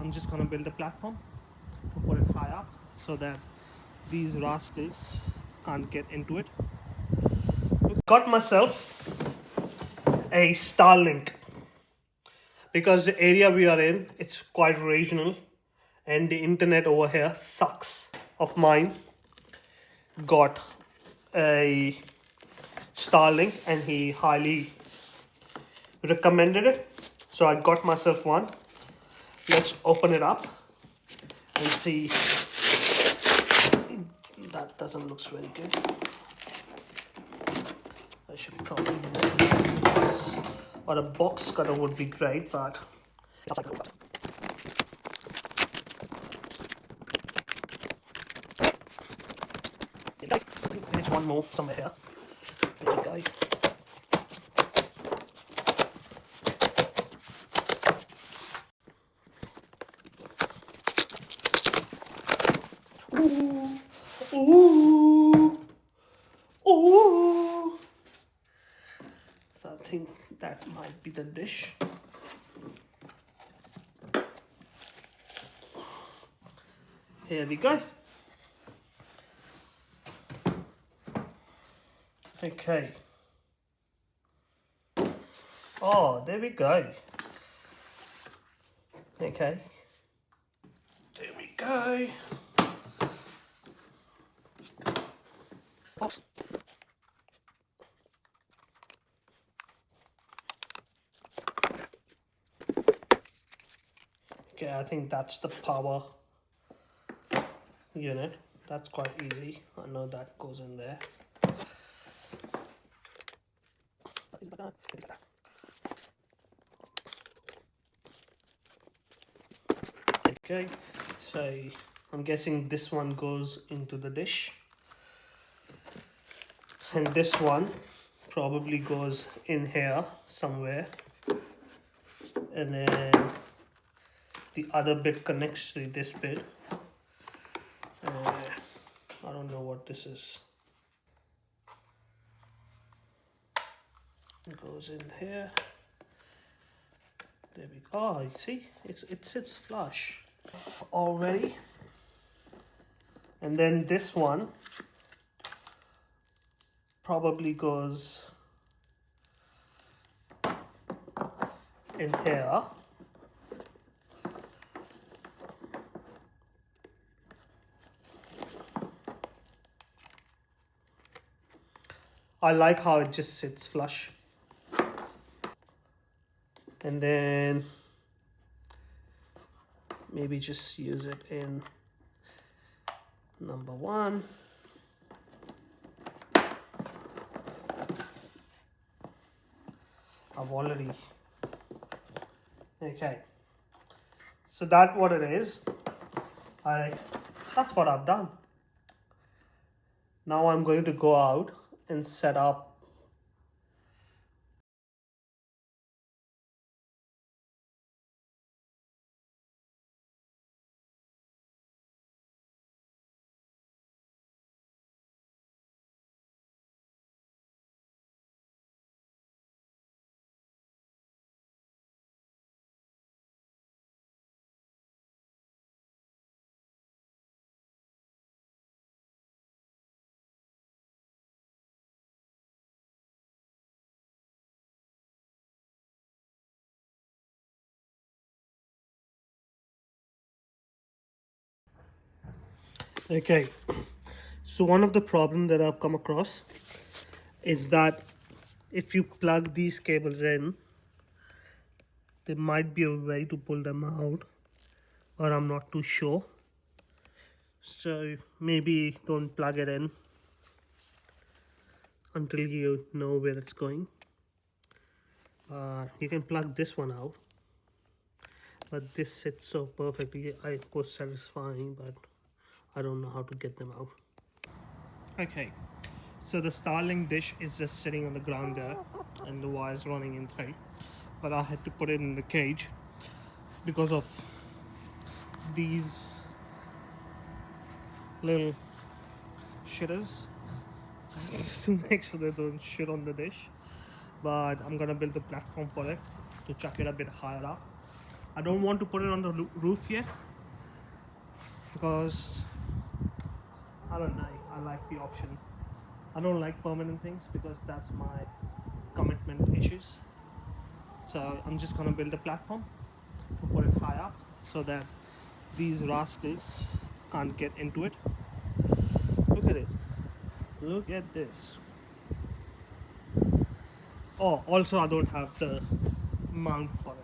I'm just gonna build a platform to put it high up so that these rascals can't get into it. Got myself a Starlink because the area we are in, it's quite regional and the internet over here sucks. Of mine got a Starlink and he highly recommended it, so I got myself one. Let's open it up and see. That doesn't look very good. I should probably use this, or a box cutter would be great, but there's one more somewhere here. There we go. Ooh, ooh, ooh. So I think that might be the dish. Here we go. Okay. Oh, there we go. Okay. There we go. Box. Okay, I think that's the power unit. That's quite easy. I know that goes in there. Okay, so I'm guessing this one goes into the dish, and this one probably goes in here somewhere, and then the other bit connects to this bit. I don't know what this is. It goes in here. There we go. Oh, you see, it sits flush already. And then this one probably goes in here. I like how it just sits flush. And then maybe just use it in number one. I've already, okay. So that's what it is. That's what I've done. Now I'm going to go out and set up. Okay, so one of the problems that I've come across is that if you plug these cables in, there might be a way to pull them out, but I'm not too sure. So maybe don't plug it in until you know where it's going. You can plug this one out, but this sits so perfectly. It was satisfying, but I don't know how to get them out. Okay, so the Starlink dish is just sitting on the ground there and the wires running in through, but I had to put it in the cage because of these little shitters to make sure they don't shit on the dish. But I'm gonna build a platform for it to chuck it a bit higher up. I don't want to put it on the roof yet because I don't know. I like the option. I don't like permanent things because that's my commitment issues. So I'm just gonna build a platform to put it high up so that these rascals can't get into it. Look at it. Look at this. Oh, also I don't have the mount for